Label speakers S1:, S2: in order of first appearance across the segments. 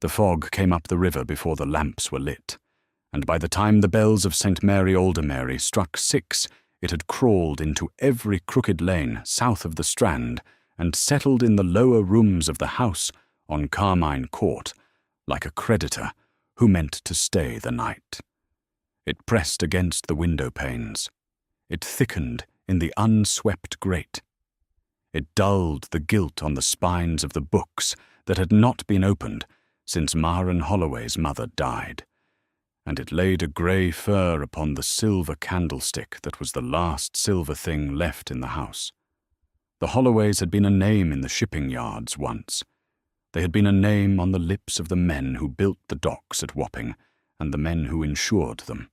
S1: The fog came up the river before the lamps were lit, and by the time the bells of St. Mary Aldermary struck 6, it had crawled into every crooked lane south of the Strand and settled in the lower rooms of the house on Carmine Court, like a creditor who meant to stay the night. It pressed against the window panes. It thickened in the unswept grate. It dulled the gilt on the spines of the books that had not been opened since Marin Holloway's mother died, and it laid a grey fur upon the silver candlestick that was the last silver thing left in the house. The Holloways had been a name in the shipping yards once. They had been a name on the lips of the men who built the docks at Wapping and the men who insured them.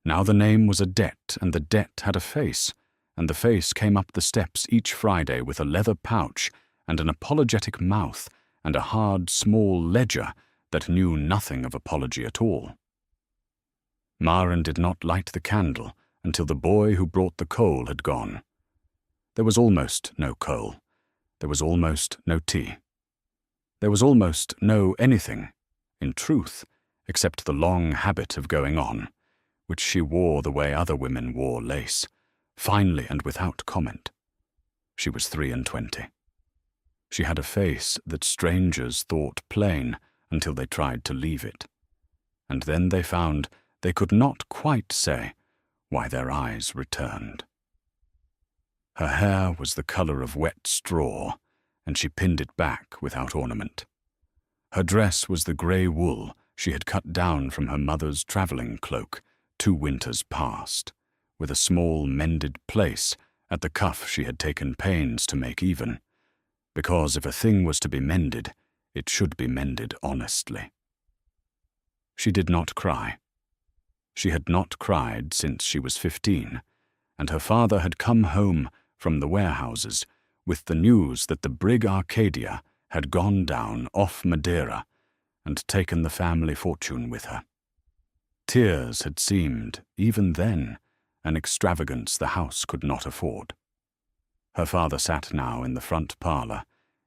S1: Now the name was a debt, and the debt had a face, and the face came up the steps each Friday with a leather pouch and an apologetic mouth and a hard, small ledger that knew nothing of apology at all. Marin did not light the candle until the boy who brought the coal had gone. There was almost no coal. There was almost no tea. There was almost no anything, in truth, except the long habit of going on, which she wore the way other women wore lace, finely and without comment. She was 23. She had a face that strangers thought plain until they tried to leave it, and then they found they could not quite say why their eyes returned. Her hair was the colour of wet straw, and she pinned it back without ornament. Her dress was the grey wool she had cut down from her mother's travelling cloak 2 winters past, with a small mended place at the cuff she had taken pains to make even, because if a thing was to be mended, it should be mended honestly. She did not cry. She had not cried since she was 15, and her father had come home from the warehouses with the news that the brig Arcadia had gone down off Madeira and taken the family fortune with her. Tears had seemed, even then, an extravagance the house could not afford. Her father sat now in the front parlour,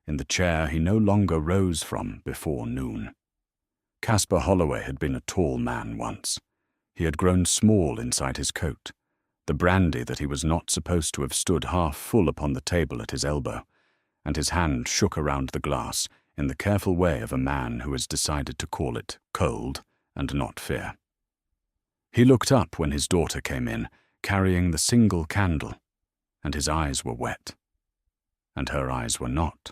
S1: in the chair he no longer rose from before noon. Caspar Holloway had been a tall man once. He had grown small inside his coat. The brandy that he was not supposed to have stood half full upon the table at his elbow, and his hand shook around the glass in the careful way of a man who has decided to call it cold and not fear. He looked up when his daughter came in, carrying the single candle, and his eyes were wet, and her eyes were not.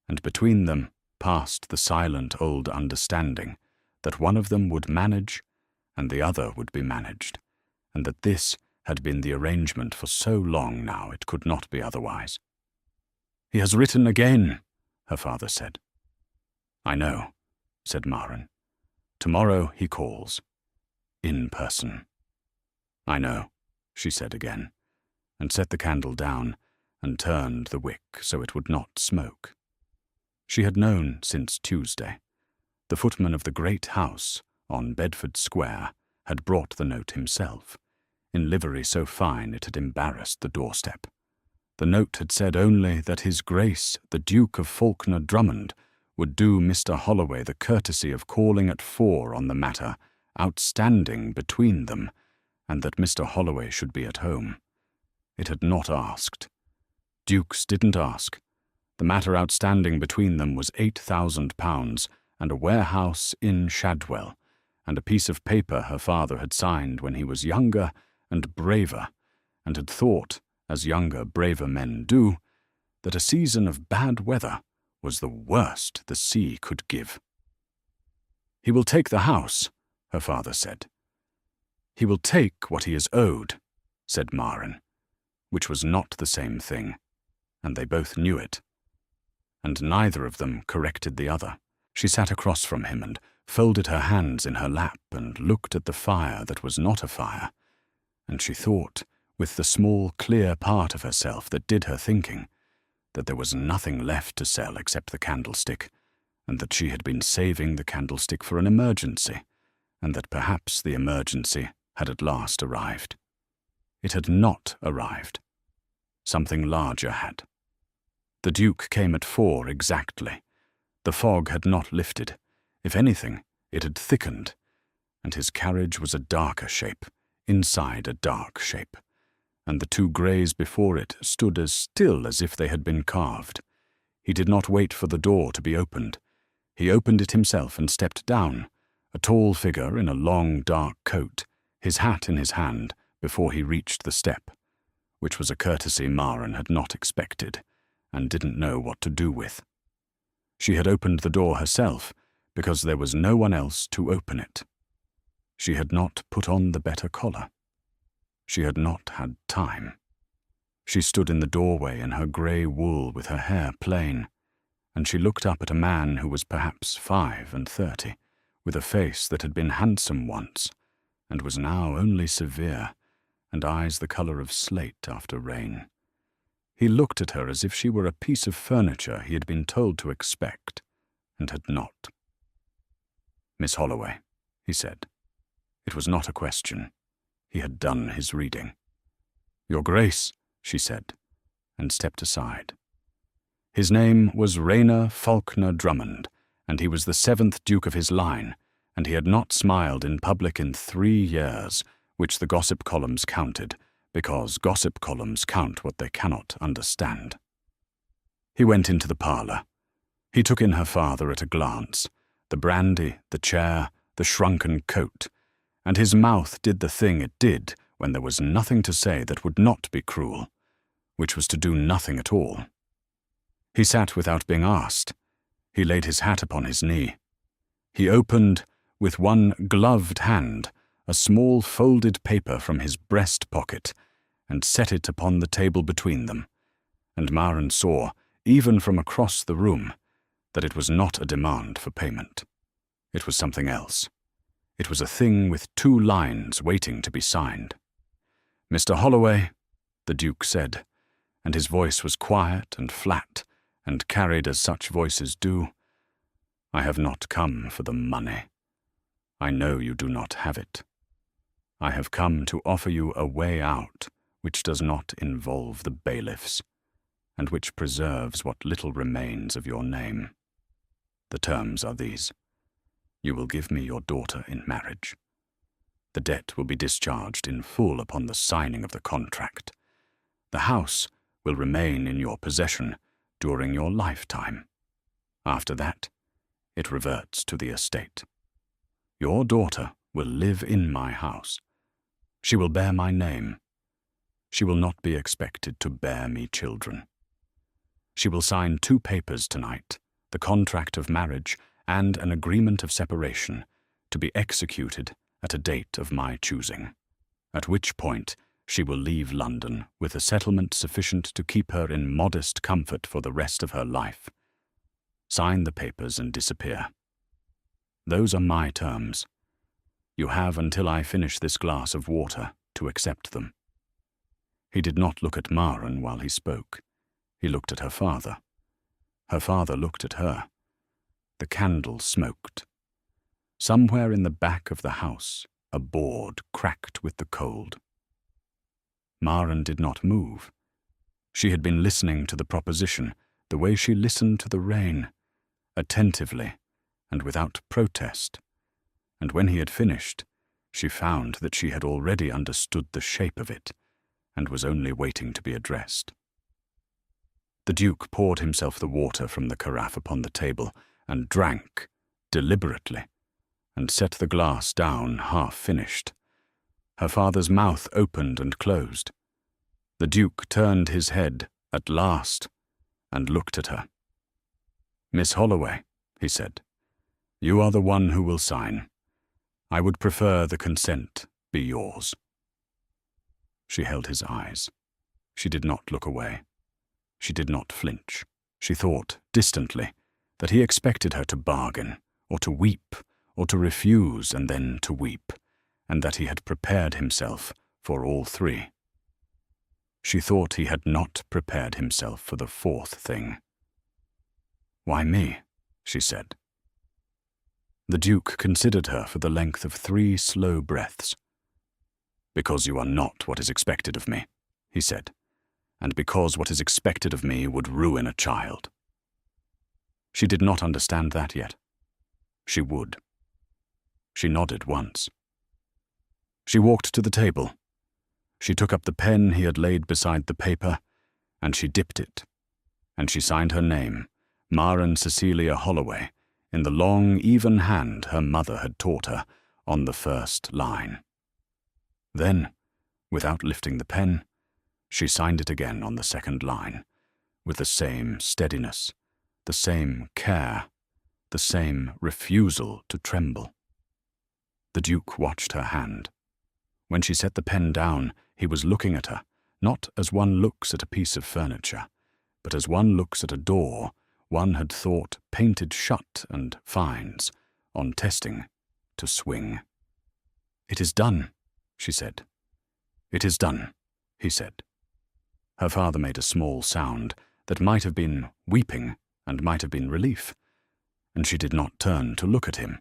S1: And between them passed the silent old understanding that one of them would manage and the other would be managed, and that this had been the arrangement for so long now it could not be otherwise. "He has written again," her father said. "I know," said Marin. "Tomorrow he calls. In person." "I know," she said again, and set the candle down and turned the wick so it would not smoke. She had known since Tuesday. The footman of the great house on Bedford Square had brought the note himself, in livery so fine it had embarrassed the doorstep. The note had said only that His Grace, the Duke of Falkner Drummond, would do Mr. Holloway the courtesy of calling at 4 on the matter outstanding between them, and that Mr. Holloway should be at home. It had not asked. Dukes didn't ask. The matter outstanding between them was £8,000 and a warehouse in Shadwell, and a piece of paper her father had signed when he was younger and braver, and had thought, as younger, braver men do, that a season of bad weather was the worst the sea could give. "He will take the house," her father said. "He will take what he is owed," said Marin, which was not the same thing, and they both knew it. And neither of them corrected the other. She sat across from him and folded her hands in her lap and looked at the fire that was not a fire, and she thought, with the small, clear part of herself that did her thinking, that there was nothing left to sell except the candlestick, and that she had been saving the candlestick for an emergency, and that perhaps the emergency had at last arrived. It had not arrived. Something larger had. The Duke came at 4 exactly. The fog had not lifted. If anything, it had thickened, and his carriage was a darker shape, inside a dark shape, and the two greys before it stood as still as if they had been carved. He did not wait for the door to be opened. He opened it himself and stepped down, a tall figure in a long, dark coat, his hat in his hand, before he reached the step, which was a courtesy Maren had not expected, and didn't know what to do with. She had opened the door herself, because there was no one else to open it. She had not put on the better collar. She had not had time. She stood in the doorway in her grey wool with her hair plain, and she looked up at a man who was perhaps 35, with a face that had been handsome once, and was now only severe, and eyes the colour of slate after rain. He looked at her as if she were a piece of furniture he had been told to expect, and had not. "Miss Holloway," he said. It was not a question. He had done his reading. "Your Grace," she said, and stepped aside. His name was Rayner Falkner Drummond, and he was the 7th Duke of his line, and he had not smiled in public in 3 years, which the gossip columns counted, because gossip columns count what they cannot understand. He went into the parlour. He took in her father at a glance, the brandy, the chair, the shrunken coat, and his mouth did the thing it did when there was nothing to say that would not be cruel, which was to do nothing at all. He sat without being asked. He laid his hat upon his knee. He opened, with one gloved hand, a small folded paper from his breast pocket, and set it upon the table between them, and Maren saw, even from across the room, that it was not a demand for payment. It was something else. It was a thing with 2 lines waiting to be signed. "Mr. Holloway," the Duke said, and his voice was quiet and flat, and carried as such voices do, "I have not come for the money. I know you do not have it. I have come to offer you a way out which does not involve the bailiffs, and which preserves what little remains of your name. The terms are these. You will give me your daughter in marriage. The debt will be discharged in full upon the signing of the contract. The house will remain in your possession during your lifetime. After that, it reverts to the estate. Your daughter will live in my house. She will bear my name. She will not be expected to bear me children. She will sign 2 papers tonight, the contract of marriage and an agreement of separation, to be executed at a date of my choosing, at which point she will leave London with a settlement sufficient to keep her in modest comfort for the rest of her life. Sign the papers and disappear. Those are my terms. You have until I finish this glass of water to accept them." He did not look at Maren while he spoke. He looked at her father. Her father looked at her. The candle smoked. Somewhere in the back of the house, a board cracked with the cold. Maren did not move. She had been listening to the proposition the way she listened to the rain, attentively and without protest, and when he had finished, she found that she had already understood the shape of it, and was only waiting to be addressed. The Duke poured himself the water from the carafe upon the table, and drank, deliberately, and set the glass down half-finished. Her father's mouth opened and closed. The Duke turned his head, at last, and looked at her. "Miss Holloway," he said, "you are the one who will sign. I would prefer the consent be yours." She held his eyes. She did not look away. She did not flinch. She thought, distantly, that he expected her to bargain, or to weep, or to refuse and then to weep, and that he had prepared himself for all 3. She thought he had not prepared himself for the 4th thing. "Why me?" she said. The Duke considered her for the length of 3 slow breaths. "Because you are not what is expected of me," he said, "and because what is expected of me would ruin a child." She did not understand that yet. She would. She nodded once. She walked to the table. She took up the pen he had laid beside the paper, and she dipped it, and she signed her name, Maren Cecilia Holloway, in the long, even hand her mother had taught her, on the first line. Then, without lifting the pen, she signed it again on the second line, with the same steadiness, the same care, the same refusal to tremble. The Duke watched her hand. When she set the pen down, he was looking at her, not as one looks at a piece of furniture, but as one looks at a door one had thought painted shut and fines, on testing, to swing. "It is done," she said. "It is done," he said. Her father made a small sound that might have been weeping and might have been relief, and she did not turn to look at him,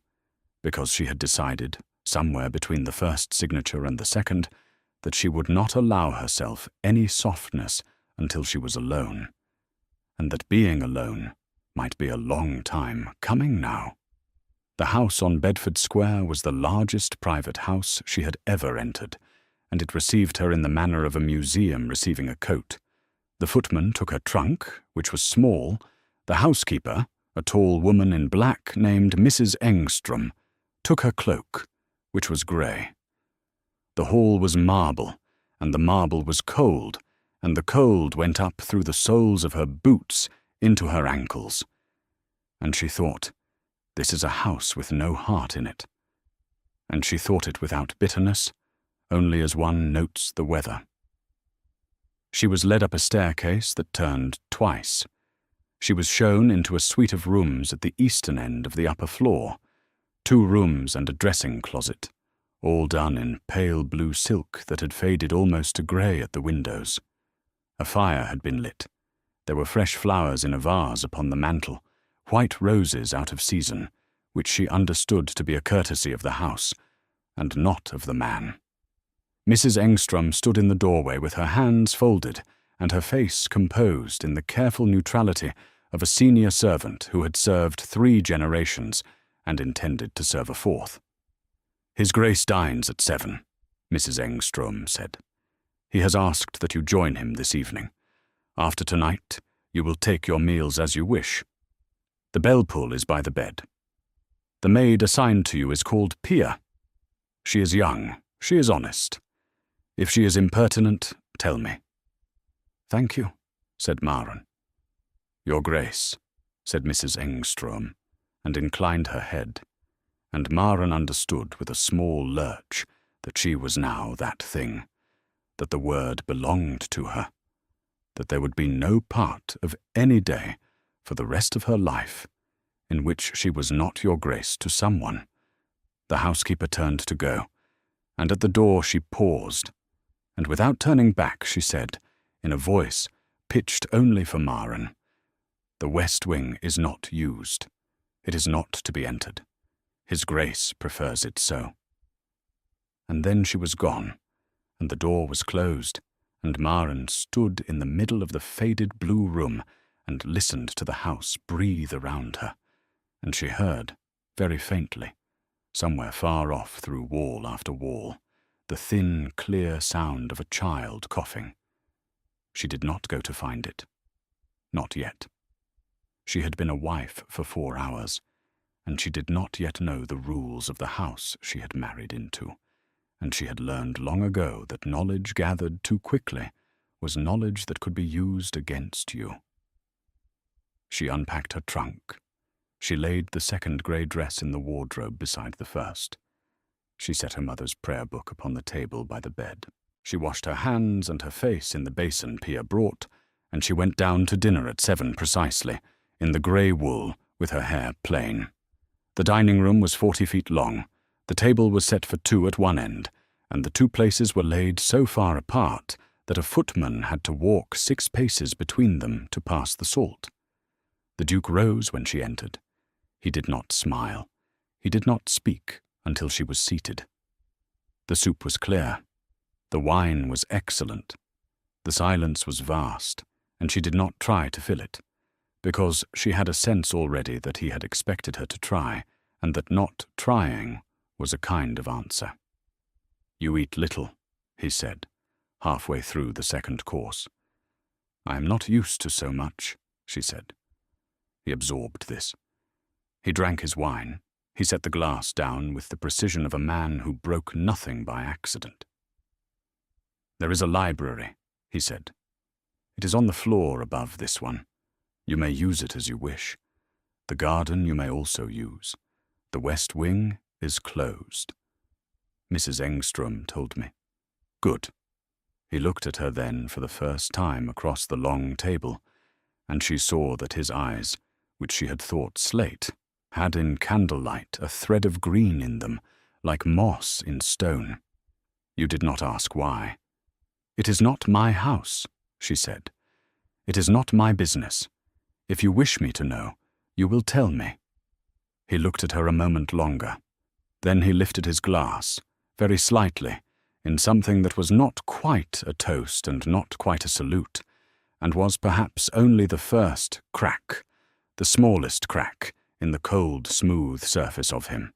S1: because she had decided, somewhere between the first signature and the second, that she would not allow herself any softness until she was alone, and that being alone might be a long time coming now. The house on Bedford Square was the largest private house she had ever entered, and it received her in the manner of a museum receiving a coat. The footman took her trunk, which was small. The housekeeper, a tall woman in black named Mrs. Engström, took her cloak, which was grey. The hall was marble, and the marble was cold, and the cold went up through the soles of her boots into her ankles. And she thought, this is a house with no heart in it. And she thought it without bitterness, only as one notes the weather. She was led up a staircase that turned twice. She was shown into a suite of rooms at the eastern end of the upper floor, 2 rooms and a dressing closet, all done in pale blue silk that had faded almost to grey at the windows. A fire had been lit. There were fresh flowers in a vase upon the mantel, white roses out of season, which she understood to be a courtesy of the house, and not of the man. Mrs. Engström stood in the doorway with her hands folded and her face composed in the careful neutrality of a senior servant who had served 3 generations and intended to serve a 4th. "His Grace dines at 7, Mrs. Engström said. "He has asked that you join him this evening. After tonight, you will take your meals as you wish. The bell pull is by the bed. The maid assigned to you is called Pia. She is young, she is honest. If she is impertinent, tell me." "Thank you," said Maren. "Your Grace," said Mrs. Engström, and inclined her head, and Maren understood with a small lurch that she was now that thing, that the word belonged to her, that there would be no part of any day for the rest of her life in which she was not your Grace to someone. The housekeeper turned to go, and at the door she paused, and without turning back she said, in a voice pitched only for Maren, "The west wing is not used. It is not to be entered. His Grace prefers it so." And then she was gone, and the door was closed, and Maren stood in the middle of the faded blue room and listened to the house breathe around her, and she heard, very faintly, somewhere far off through wall after wall, the thin, clear sound of a child coughing. She did not go to find it. Not yet. She had been a wife for 4 hours, and she did not yet know the rules of the house she had married into, and she had learned long ago that knowledge gathered too quickly was knowledge that could be used against you. She unpacked her trunk. She laid the 2nd grey dress in the wardrobe beside the 1st. She set her mother's prayer book upon the table by the bed. She washed her hands and her face in the basin Pia brought, and she went down to dinner at 7 precisely, in the grey wool, with her hair plain. The dining room was 40 feet long. The table was set for 2 at one end, and the 2 places were laid so far apart that a footman had to walk 6 paces between them to pass the salt. The Duke rose when she entered. He did not smile. He did not speak until she was seated. The soup was clear. The wine was excellent. The silence was vast, and she did not try to fill it, because she had a sense already that he had expected her to try, and that not trying was a kind of answer. "You eat little," he said, halfway through the second course. "I am not used to so much," she said. He absorbed this. He drank his wine. He set the glass down with the precision of a man who broke nothing by accident. "There is a library," he said. "It is on the floor above this one. You may use it as you wish. The garden you may also use. The west wing is closed." Mrs. Engström told me. "Good." He looked at her then for the first time across the long table, and she saw that his eyes, which she had thought slate, had in candlelight a thread of green in them, like moss in stone. "You did not ask why." "It is not my house," she said. "It is not my business. If you wish me to know, you will tell me." He looked at her a moment longer. Then he lifted his glass, very slightly, in something that was not quite a toast and not quite a salute, and was perhaps only the first crack, the smallest crack, in the cold, smooth surface of him.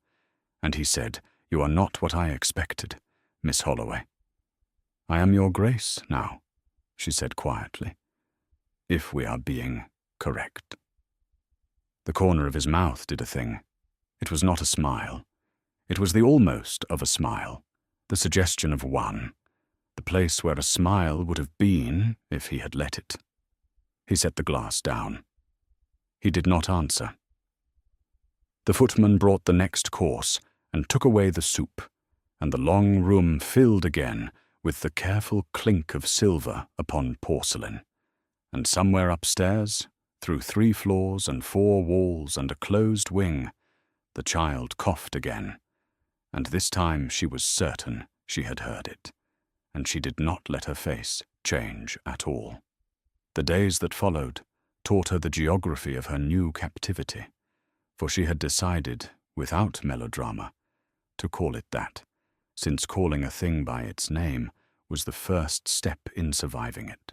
S1: And he said, "You are not what I expected, Miss Holloway." "I am your grace now," she said quietly, "if we are being correct." The corner of his mouth did a thing. It was not a smile. It was the almost of a smile, the suggestion of one, the place where a smile would have been if he had let it. He set the glass down. He did not answer. The footman brought the next course and took away the soup, and the long room filled again with the careful clink of silver upon porcelain. And somewhere upstairs, through 3 floors and 4 walls and a closed wing, the child coughed again, and this time she was certain she had heard it, and she did not let her face change at all. The days that followed taught her the geography of her new captivity, for she had decided, without melodrama, to call it that, since calling a thing by its name was the first step in surviving it.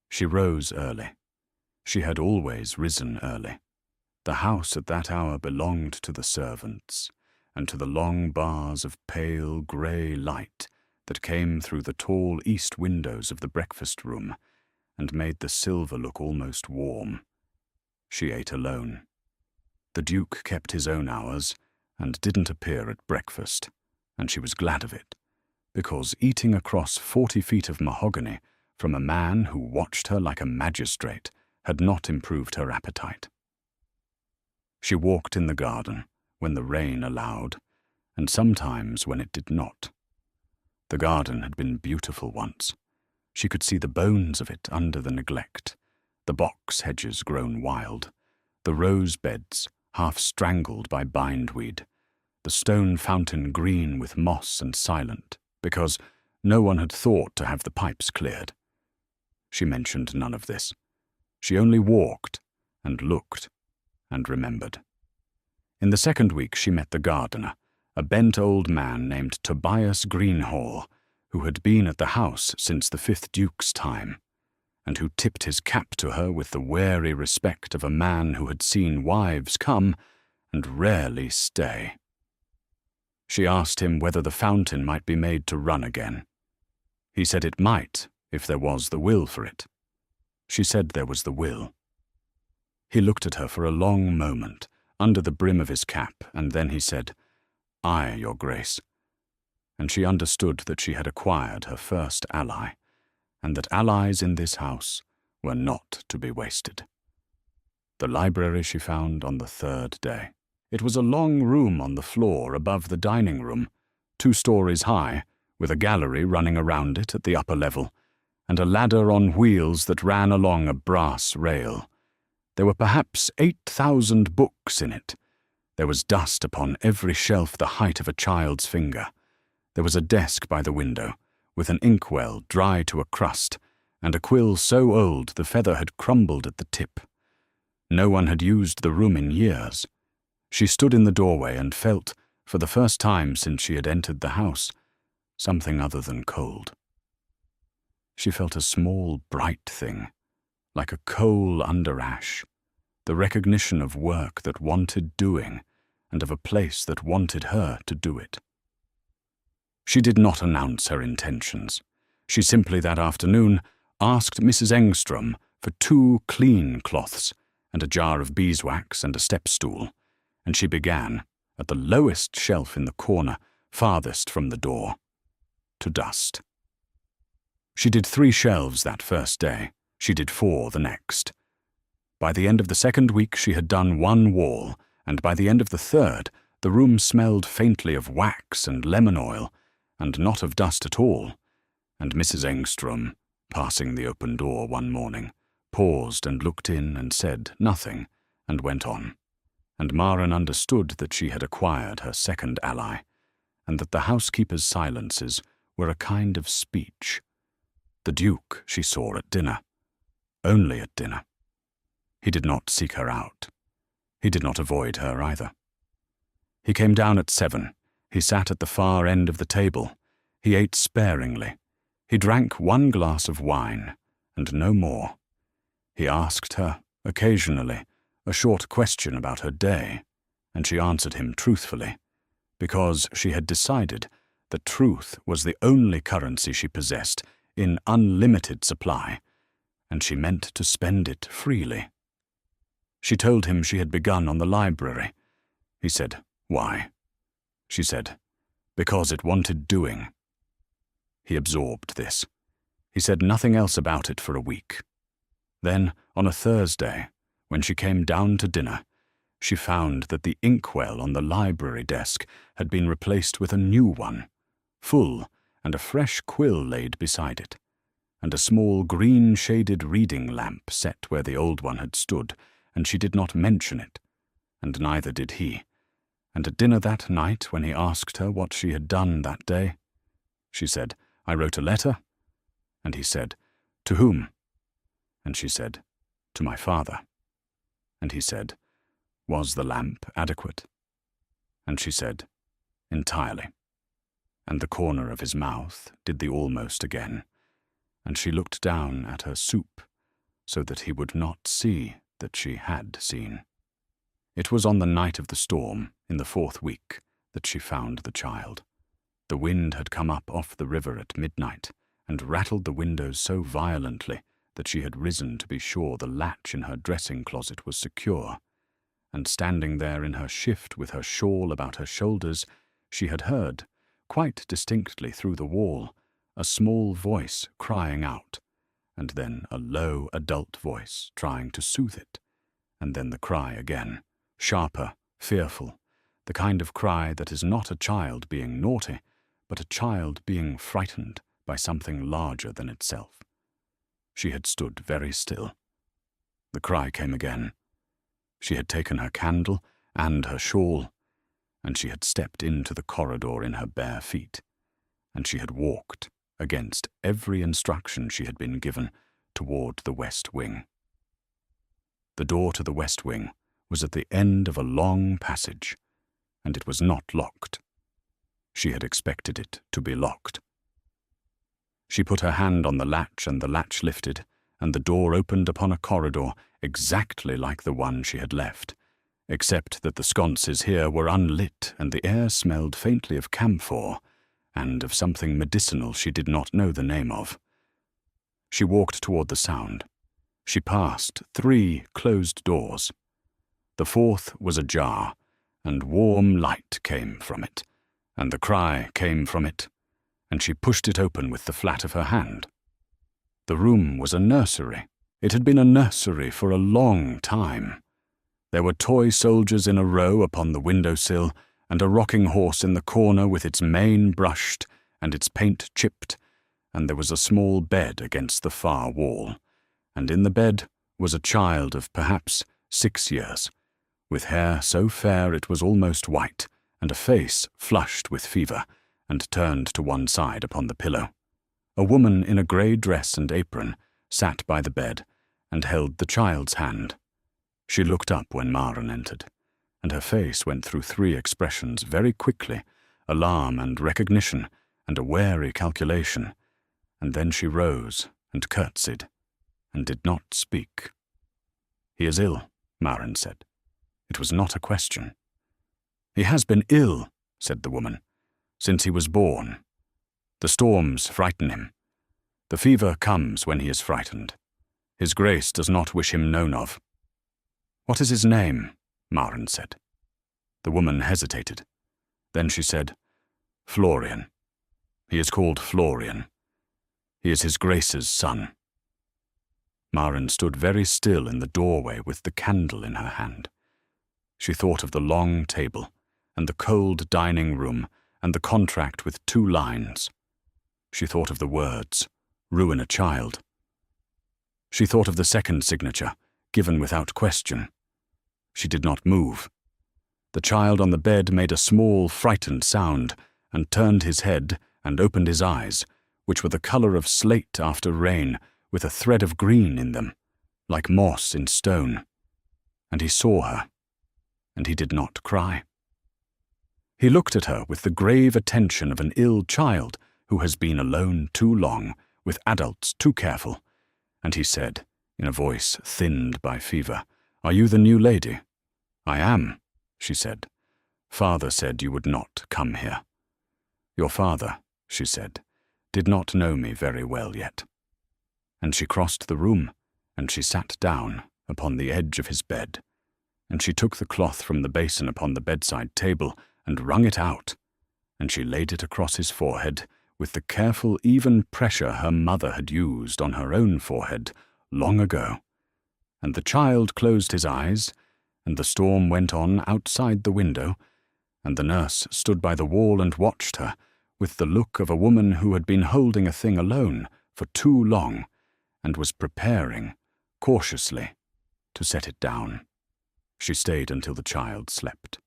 S1: She rose early. She had always risen early. The house at that hour belonged to the servants, and to the long bars of pale grey light that came through the tall east windows of the breakfast room and made the silver look almost warm. She ate alone. The Duke kept his own hours and didn't appear at breakfast, and she was glad of it, because eating across 40 feet of mahogany from a man who watched her like a magistrate had not improved her appetite. She walked in the garden when the rain allowed, and sometimes when it did not. The garden had been beautiful once. She could see the bones of it under the neglect, the box hedges grown wild, the rose beds half strangled by bindweed, the stone fountain green with moss and silent, because no one had thought to have the pipes cleared. She mentioned none of this. She only walked and looked and remembered. In the second week she met the gardener, a bent old man named Tobias Greenhall, who had been at the house since the 5th Duke's time, and who tipped his cap to her with the wary respect of a man who had seen wives come and rarely stay. She asked him whether the fountain might be made to run again. He said it might, if there was the will for it. She said there was the will. He looked at her for a long moment, under the brim of his cap, and then he said, "Aye, Your Grace." And she understood that she had acquired her first ally, and that allies in this house were not to be wasted. The library she found on the 3rd day. It was a long room on the floor above the dining room, 2 stories high, with a gallery running around it at the upper level, and a ladder on wheels that ran along a brass rail. There were perhaps 8,000 books in it. There was dust upon every shelf the height of a child's finger. There was a desk by the window, with an inkwell dry to a crust, and a quill so old the feather had crumbled at the tip. No one had used the room in years. She stood in the doorway and felt, for the first time since she had entered the house, something other than cold. She felt a small, bright thing, like a coal under ash, the recognition of work that wanted doing and of a place that wanted her to do it. She did not announce her intentions. She simply that afternoon asked Mrs. Engström for 2 clean cloths and a jar of beeswax and a step stool, and she began, at the lowest shelf in the corner, farthest from the door, to dust. She did 3 shelves that first day. She did 4 the next. By the end of the second week she had done 1 wall, and by the end of the third the room smelled faintly of wax and lemon oil, and not of dust at all, and Mrs. Engström, passing the open door one morning, paused and looked in and said nothing, and went on, and Maren understood that she had acquired her second ally, and that the housekeeper's silences were a kind of speech. The Duke she saw at dinner, only at dinner. He did not seek her out. He did not avoid her either. He came down at 7. He sat at the far end of the table. He ate sparingly. He drank 1 glass of wine, and no more. He asked her, occasionally, a short question about her day, and she answered him truthfully, because she had decided that truth was the only currency she possessed in unlimited supply, and she meant to spend it freely. She told him she had begun on the library. He said, "Why?" She said, "Because it wanted doing." He absorbed this. He said nothing else about it for a week. Then, on a Thursday, when she came down to dinner, she found that the inkwell on the library desk had been replaced with a new one, full, and a fresh quill laid beside it, and a small green-shaded reading lamp set where the old one had stood, and she did not mention it, and neither did he. And at dinner that night, when he asked her what she had done that day, she said, "I wrote a letter." And he said, "To whom?" And she said, "To my father." And he said, "Was the lamp adequate?" And she said, "Entirely." And the corner of his mouth did the almost again, and she looked down at her soup, so that he would not see that she had seen. It was on the night of the storm, in the 4th week, that she found the child. The wind had come up off the river at midnight, and rattled the windows so violently that she had risen to be sure the latch in her dressing-closet was secure, and standing there in her shift with her shawl about her shoulders, she had heard, quite distinctly through the wall, a small voice crying out, and then a low adult voice trying to soothe it, and then the cry again, sharper, fearful, the kind of cry that is not a child being naughty, but a child being frightened by something larger than itself. She had stood very still. The cry came again. She had taken her candle and her shawl, and she had stepped into the corridor in her bare feet, and she had walked, against every instruction she had been given, toward the west wing. The door to the west wing was at the end of a long passage, and it was not locked. She had expected it to be locked. She put her hand on the latch, and the latch lifted, and the door opened upon a corridor exactly like the one she had left, except that the sconces here were unlit, and the air smelled faintly of camphor, and of something medicinal she did not know the name of. She walked toward the sound. She passed 3 closed doors. The 4th was ajar, and warm light came from it, and the cry came from it, and she pushed it open with the flat of her hand. The room was a nursery. It had been a nursery for a long time. There were toy soldiers in a row upon the window-sill, and a rocking horse in the corner with its mane brushed and its paint chipped, and there was a small bed against the far wall, and in the bed was a child of perhaps 6 years, with hair so fair it was almost white, and a face flushed with fever, and turned to one side upon the pillow. A woman in a grey dress and apron sat by the bed, and held the child's hand. She looked up when Maren entered, and her face went through 3 expressions very quickly, alarm and recognition, and a wary calculation, and then she rose and curtsied, and did not speak. "He is ill," Maren said. It was not a question. "He has been ill," said the woman, "since he was born. The storms frighten him. The fever comes when he is frightened. His grace does not wish him known of." "What is his name?" Maren said. The woman hesitated. Then she said, "Florian. He is called Florian. He is his grace's son." Maren stood very still in the doorway with the candle in her hand. She thought of the long table, and the cold dining room, and the contract with 2 lines. She thought of the words, "Ruin a child." She thought of the second signature, given without question. She did not move. The child on the bed made a small, frightened sound, and turned his head and opened his eyes, which were the color of slate after rain, with a thread of green in them, like moss in stone. And he saw her, and he did not cry. He looked at her with the grave attention of an ill child who has been alone too long, with adults too careful, and he said, in a voice thinned by fever, "Are you the new lady?" "I am," she said. "Father said you would not come here." "Your father," she said, "did not know me very well yet." And she crossed the room, and she sat down upon the edge of his bed, and she took the cloth from the basin upon the bedside table and wrung it out, and she laid it across his forehead with the careful, even pressure her mother had used on her own forehead long ago. And the child closed his eyes, and the storm went on outside the window, and the nurse stood by the wall and watched her, with the look of a woman who had been holding a thing alone for too long, and was preparing, cautiously, to set it down. She stayed until the child slept.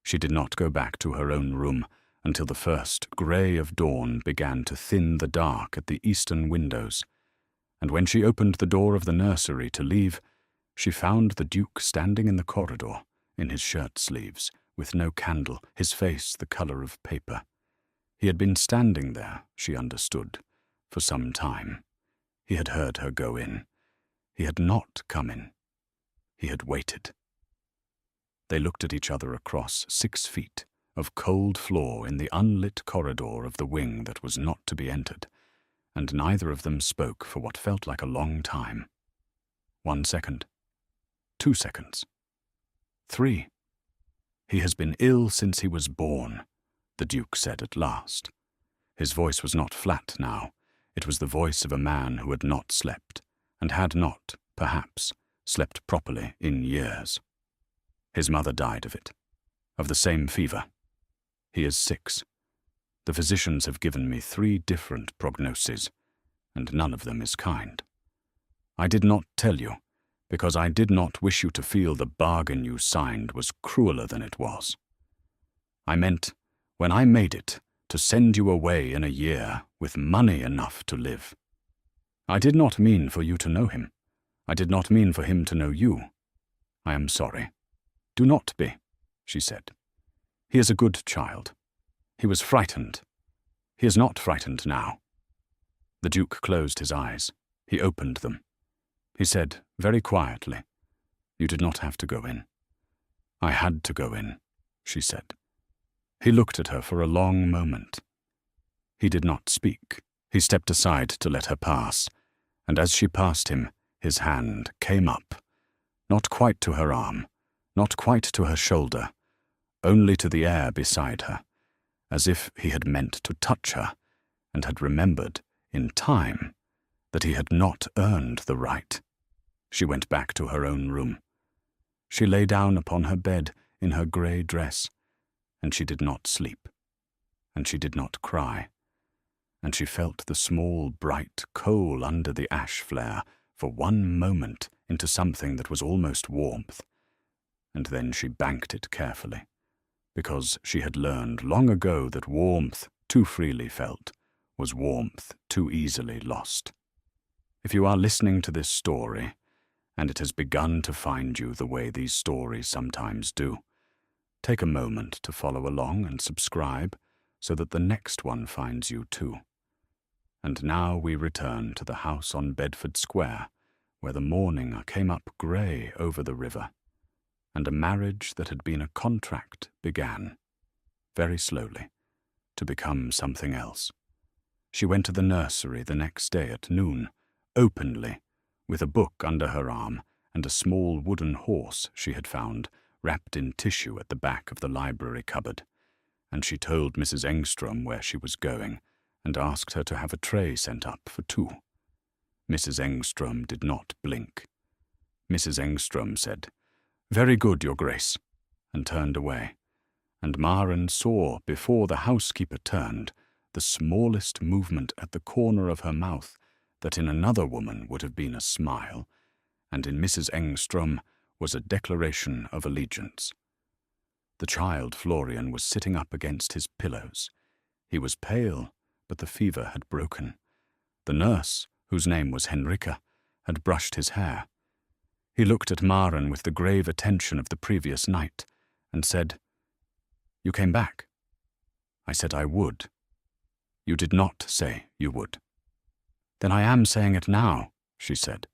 S1: She did not go back to her own room until the first grey of dawn began to thin the dark at the eastern windows, and when she opened the door of the nursery to leave, she found the Duke standing in the corridor, in his shirt-sleeves, with no candle, his face the colour of paper. He had been standing there, she understood, for some time. He had heard her go in. He had not come in. He had waited. They looked at each other across 6 feet of cold floor in the unlit corridor of the wing that was not to be entered, and neither of them spoke for what felt like a long time. 1 second. 2 seconds. 3. "He has been ill since he was born," the Duke said at last. His voice was not flat now. It was the voice of a man who had not slept, and had not, perhaps, slept properly in years. His mother died of it, of the same fever. He is 6. The physicians have given me 3 different prognoses, and none of them is kind. I did not tell you, because I did not wish you to feel the bargain you signed was crueler than it was. I meant, when I made it, to send you away in a year with money enough to live. I did not mean for you to know him. I did not mean for him to know you. I am sorry. Do not be, she said. He is a good child. He was frightened. He is not frightened now. The Duke closed his eyes. He opened them. He said, very quietly, "You did not have to go in." "I had to go in," she said. He looked at her for a long moment. He did not speak. He stepped aside to let her pass, and as she passed him, his hand came up, not quite to her arm, not quite to her shoulder, only to the air beside her, as if he had meant to touch her, and had remembered, in time, that he had not earned the right. She went back to her own room. She lay down upon her bed in her grey dress, and she did not sleep, and she did not cry, and she felt the small bright coal under the ash flare for one moment into something that was almost warmth, and then she banked it carefully, because she had learned long ago that warmth too freely felt was warmth too easily lost. If you are listening to this story, and it has begun to find you the way these stories sometimes do, take a moment to follow along and subscribe so that the next one finds you too. And now we return to the house on Bedford Square, where the morning came up grey over the river, and a marriage that had been a contract began, very slowly, to become something else. She went to the nursery the next day at noon, openly, with a book under her arm and a small wooden horse she had found wrapped in tissue at the back of the library cupboard, and she told Mrs. Engström where she was going and asked her to have a tray sent up for 2. Mrs. Engström did not blink. Mrs. Engström said, "Very good, Your Grace," and turned away, and Maren saw, before the housekeeper turned, the smallest movement at the corner of her mouth that in another woman would have been a smile, and in Mrs. Engström was a declaration of allegiance. The child Florian was sitting up against his pillows. He was pale, but the fever had broken. The nurse, whose name was Henrika, had brushed his hair. He looked at Maren with the grave attention of the previous night, and said, "You came back." I said I would. You did not say you would. Then I am saying it now, she said,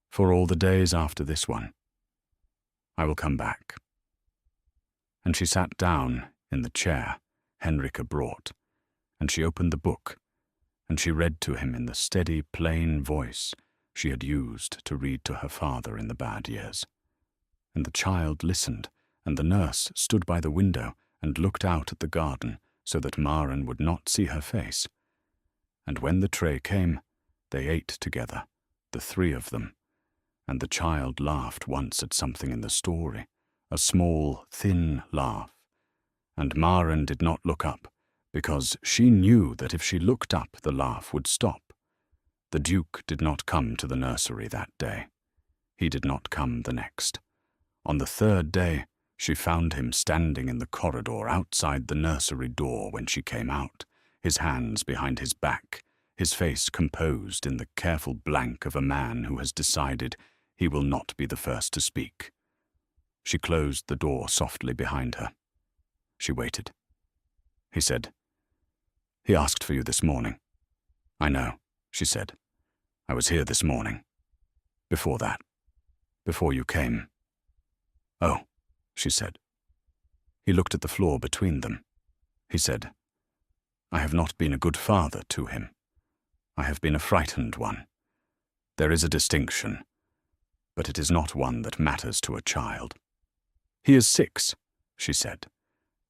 S1: for all the days after this one. I will come back. And she sat down in the chair Henrika brought, and she opened the book, and she read to him in the steady, plain voice she had used to read to her father in the bad years. And the child listened, and the nurse stood by the window and looked out at the garden so that Maren would not see her face. And when the tray came, they ate together, the 3 of them, and the child laughed once at something in the story, a small, thin laugh, and Maren did not look up, because she knew that if she looked up the laugh would stop. The Duke did not come to the nursery that day. He did not come the next. On the 3rd day, she found him standing in the corridor outside the nursery door when she came out, his hands behind his back, his face composed in the careful blank of a man who has decided he will not be the first to speak. She closed the door softly behind her. She waited. He said, "He asked for you this morning." "I know," she said. "I was here this morning. Before that. Before you came." "Oh," she said. He looked at the floor between them. He said, "I have not been a good father to him. I have been a frightened one. There is a distinction, but it is not one that matters to a child." "He is 6, she said.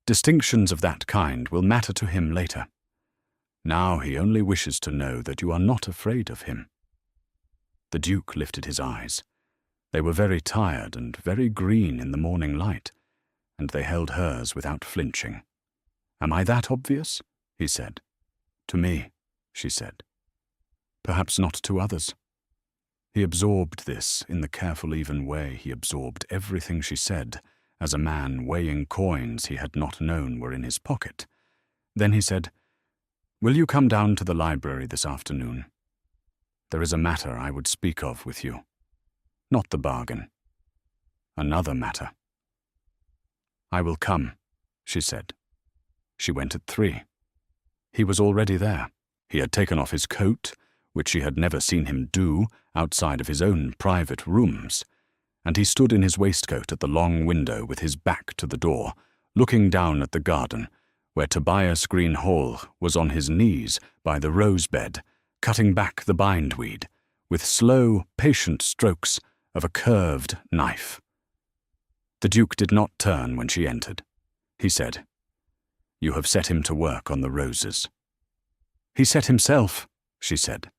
S1: "Distinctions of that kind will matter to him later. Now he only wishes to know that you are not afraid of him." The Duke lifted his eyes. They were very tired and very green in the morning light, and they held hers without flinching. "Am I that obvious?" he said. "To me," she said. "Perhaps not to others." He absorbed this in the careful, even way he absorbed everything she said, as a man weighing coins he had not known were in his pocket. Then he said, "Will you come down to the library this afternoon? There is a matter I would speak of with you. Not the bargain. Another matter." "I will come," she said. She went at 3. He was already there. He had taken off his coat, which she had never seen him do outside of his own private rooms, and he stood in his waistcoat at the long window with his back to the door, looking down at the garden, where Tobias Greenhall was on his knees by the rose bed, cutting back the bindweed, with slow, patient strokes of a curved knife. The Duke did not turn when she entered. He said, "You have set him to work on the roses." "He set himself," she said.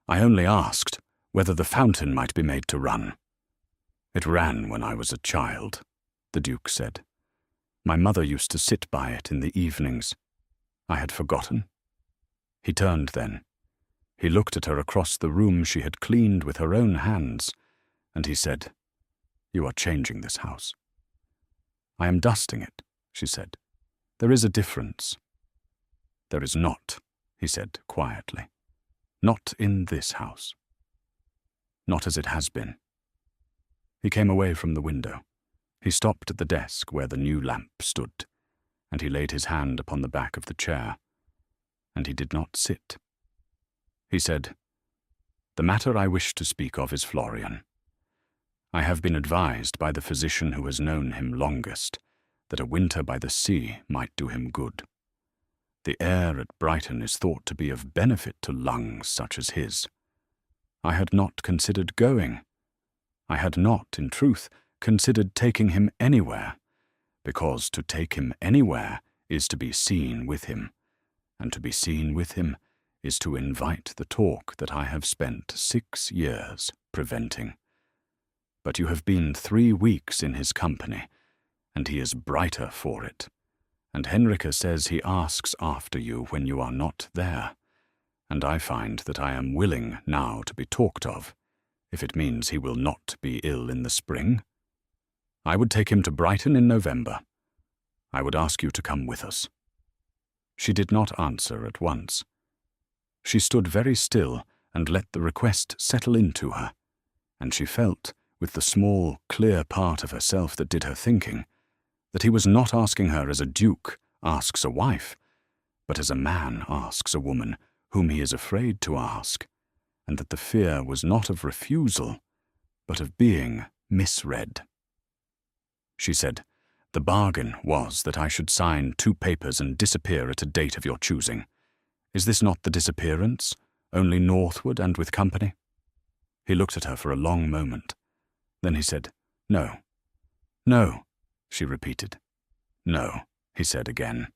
S1: "I only asked whether the fountain might be made to run." "It ran when I was a child," the Duke said. "My mother used to sit by it in the evenings. I had forgotten." He turned then. He looked at her across the room she had cleaned with her own hands, and he said, "You are changing this house." "I am dusting it," she said. "There is a difference." "There is not," he said quietly. "Not in this house. Not as it has been." He came away from the window. He stopped at the desk where the new lamp stood, and he laid his hand upon the back of the chair, and he did not sit. He said, The matter I wish to speak of is Florian. I have been advised by the physician who has known him longest that a winter by the sea might do him good. The air at Brighton is thought to be of benefit to lungs such as his. I had not considered going. I had not, in truth, considered taking him anywhere, because to take him anywhere is to be seen with him, and to be seen with him is to invite the talk that I have spent 6 years preventing. But you have been 3 weeks in his company, and he is brighter for it, and Henrika says he asks after you when you are not there, and I find that I am willing now to be talked of, if it means he will not be ill in the spring. I would take him to Brighton in November. I would ask you to come with us." She did not answer at once. She stood very still and let the request settle into her, and she felt, with the small, clear part of herself that did her thinking, that he was not asking her as a duke asks a wife, but as a man asks a woman whom he is afraid to ask, and that the fear was not of refusal, but of being misread. She said, "The bargain was that I should sign 2 papers and disappear at a date of your choosing. Is this not the disappearance, only northward and with company?" He looked at her for a long moment. Then he said, "No." "No," she repeated. "No," he said again,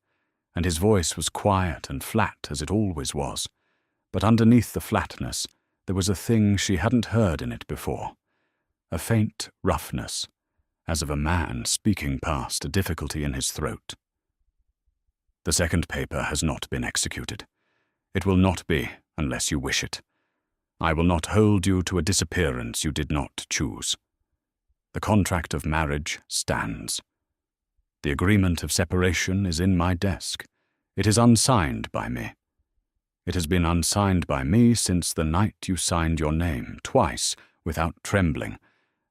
S1: and his voice was quiet and flat as it always was, but underneath the flatness there was a thing she hadn't heard in it before, a faint roughness, as of a man speaking past a difficulty in his throat. "The second paper has not been executed. It will not be unless you wish it. I will not hold you to a disappearance you did not choose. The contract of marriage stands. The agreement of separation is in my desk. It is unsigned by me. It has been unsigned by me since the night you signed your name twice without trembling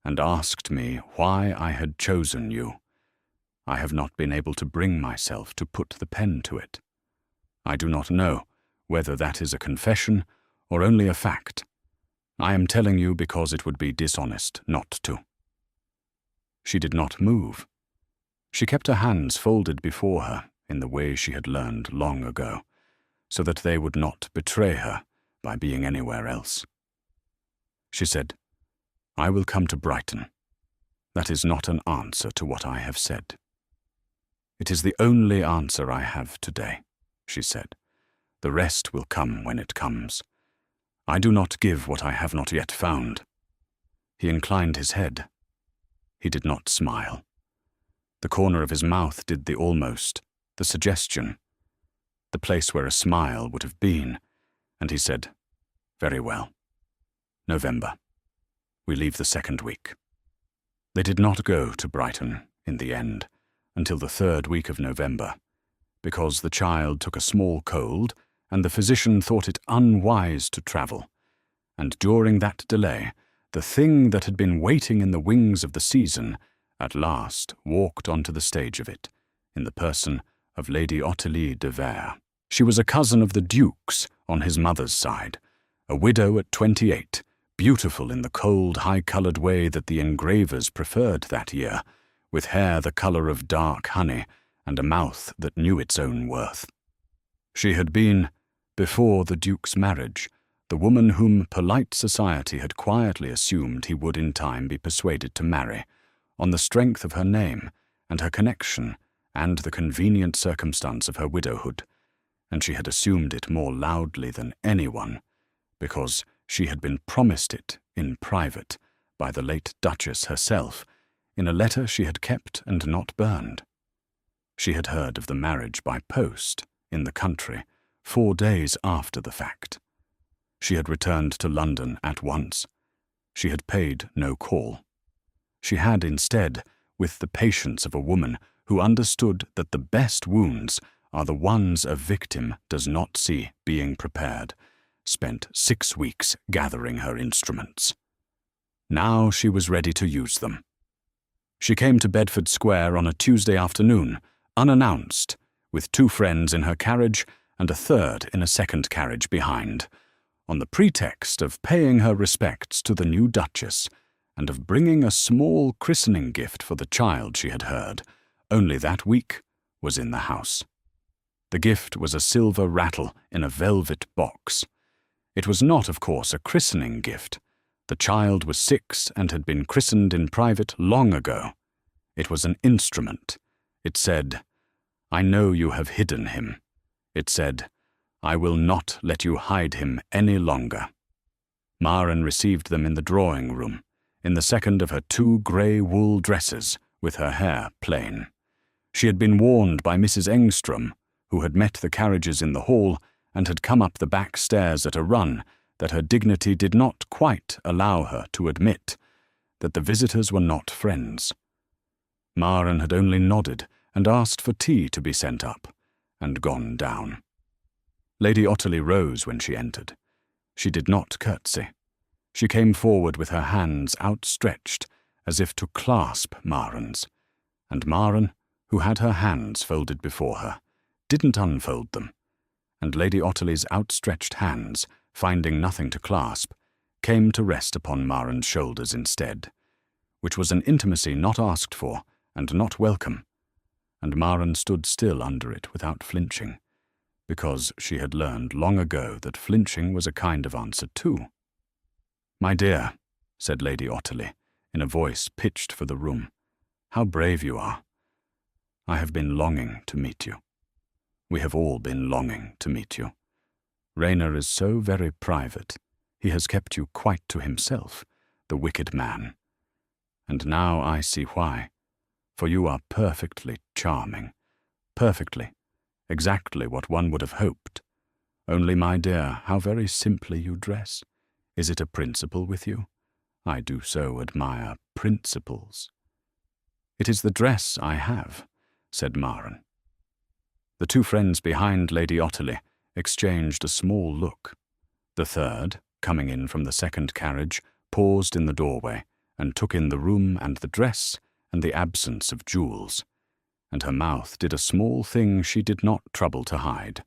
S1: and asked me why I had chosen you. I have not been able to bring myself to put the pen to it. I do not know whether that is a confession or only a fact. I am telling you because it would be dishonest not to." She did not move. She kept her hands folded before her in the way she had learned long ago, so that they would not betray her by being anywhere else. She said, "I will come to Brighton. That is not an answer to what I have said." "It is the only answer I have today," she said. "The rest will come when it comes. I do not give what I have not yet found." He inclined his head. He did not smile. The corner of his mouth did the suggestion, the place where a smile would have been, and he said, "Very well. November. We leave the 2nd week." They did not go to Brighton, in the end, until the 3rd week of November, because the child took a small cold and the physician thought it unwise to travel, and during that delay, the thing that had been waiting in the wings of the season at last walked onto the stage of it, in the person of Lady Ottilie de Vere. She was a cousin of the Duke's on his mother's side, a widow at 28, beautiful in the cold, high-coloured way that the engravers preferred that year, with hair the colour of dark honey and a mouth that knew its own worth. She had been, before the Duke's marriage, the woman whom polite society had quietly assumed he would in time be persuaded to marry, on the strength of her name and her connection and the convenient circumstance of her widowhood, and she had assumed it more loudly than anyone, because she had been promised it in private by the late Duchess herself, in a letter she had kept and not burned. She had heard of the marriage by post, in the country, 4 days after the fact. She had returned to London at once. She had paid no call. She had instead, with the patience of a woman who understood that the best wounds are the ones a victim does not see being prepared, spent 6 weeks gathering her instruments. Now she was ready to use them. She came to Bedford Square on a Tuesday afternoon, unannounced, with 2 friends in her carriage and a third in a second carriage behind, on the pretext of paying her respects to the new Duchess and of bringing a small christening gift for the child she had heard, only that week, was in the house. The gift was a silver rattle in a velvet box. It was not, of course, a christening gift. The child was 6 and had been christened in private long ago. It was an instrument. It said, "I know you have hidden him." It said, "I will not let you hide him any longer." Maren received them in the drawing-room, in the second of her 2 grey wool dresses, with her hair plain. She had been warned by Mrs. Engström, who had met the carriages in the hall and had come up the back stairs at a run, that her dignity did not quite allow her to admit that the visitors were not friends. Maren had only nodded and asked for tea to be sent up, and gone down. Lady Otterly rose when she entered. She did not curtsy. She came forward with her hands outstretched, as if to clasp Maren's, and Maren, who had her hands folded before her, didn't unfold them, and Lady Otterly's outstretched hands, finding nothing to clasp, came to rest upon Maren's shoulders instead, which was an intimacy not asked for and not welcome, and Maren stood still under it without flinching, because she had learned long ago that flinching was a kind of answer too. "My dear," said Lady Otterly, in a voice pitched for the room, "how brave you are. I have been longing to meet you. We have all been longing to meet you. Rainer is so very private. He has kept you quite to himself, the wicked man. And now I see why, for you are perfectly charming, perfectly, exactly what one would have hoped. Only, my dear, how very simply you dress. Is it a principle with you? I do so admire principles." "It is the dress I have," said Maren. The 2 friends behind Lady Otterly exchanged a small look. The third, coming in from the second carriage, paused in the doorway and took in the room and the dress and the absence of jewels, and her mouth did a small thing she did not trouble to hide.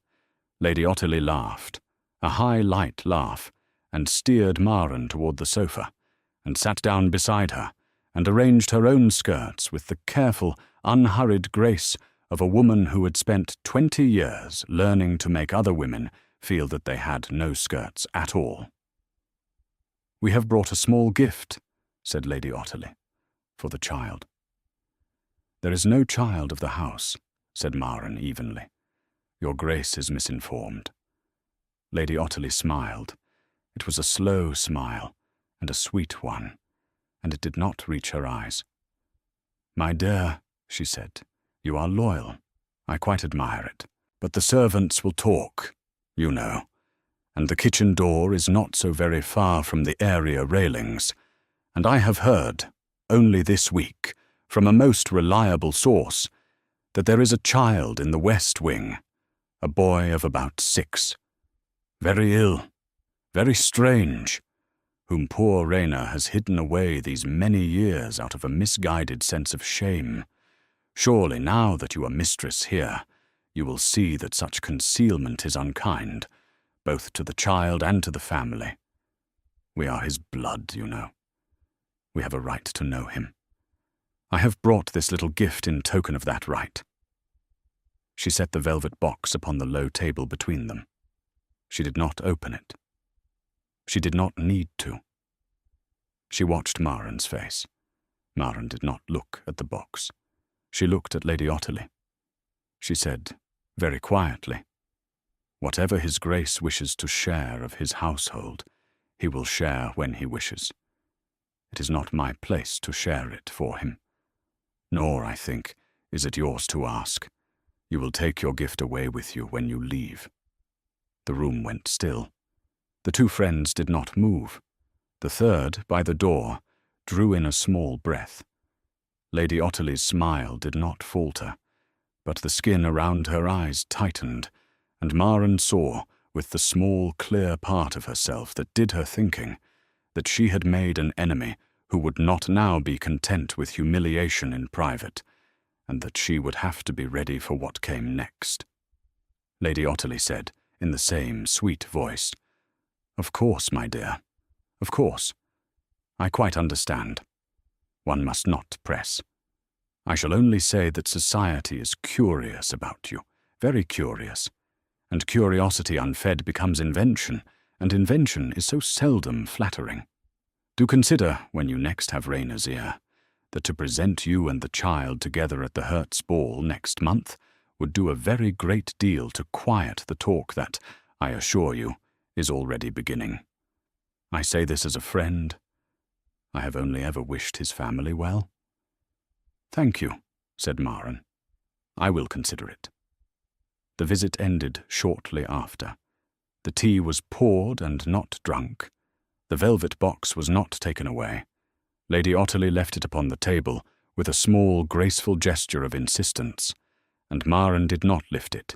S1: Lady Otterly laughed, a high, light laugh, and steered Maren toward the sofa, and sat down beside her, and arranged her own skirts with the careful, unhurried grace of a woman who had spent 20 years learning to make other women feel that they had no skirts at all. "We have brought a small gift," said Lady Otterly, "for the child." "There is no child of the house," said Maren evenly. "Your Grace is misinformed." Lady Otterly smiled. It was a slow smile, and a sweet one, and it did not reach her eyes. "My dear," she said, "you are loyal. I quite admire it. But the servants will talk, you know, and the kitchen door is not so very far from the area railings, and I have heard, only this week, from a most reliable source, that there is a child in the West Wing, a boy of about 6, very ill, very strange, whom poor Rainer has hidden away these many years out of a misguided sense of shame. Surely, now that you are mistress here, you will see that such concealment is unkind, both to the child and to the family. We are his blood, you know. We have a right to know him. I have brought this little gift in token of that right." She set the velvet box upon the low table between them. She did not open it. She did not need to. She watched Maren's face. Maren did not look at the box. She looked at Lady Otterly. She said, very quietly, "Whatever his Grace wishes to share of his household, he will share when he wishes. It is not my place to share it for him. Nor, I think, is it yours to ask. You will take your gift away with you when you leave." The room went still. The 2 friends did not move. The third, by the door, drew in a small breath. Lady Otterly's smile did not falter, but the skin around her eyes tightened, and Maren saw, with the small, clear part of herself that did her thinking, that she had made an enemy who would not now be content with humiliation in private, and that she would have to be ready for what came next. Lady Otterly said, in the same sweet voice, Of course, my dear. Of course. I quite understand. One must not press. I shall only say that society is curious about you, very curious. And curiosity unfed becomes invention, and invention is so seldom flattering. Do consider, when you next have Rainer's ear, that to present you and the child together at the Hertz ball next month would do a very great deal to quiet the talk that, I assure you, is already beginning. I say this as a friend. I have only ever wished his family well. Thank you, said Maren. I will consider it. The visit ended shortly after. The tea was poured and not drunk. The velvet box was not taken away. Lady Otterley left it upon the table with a small, graceful gesture of insistence, and Maren did not lift it.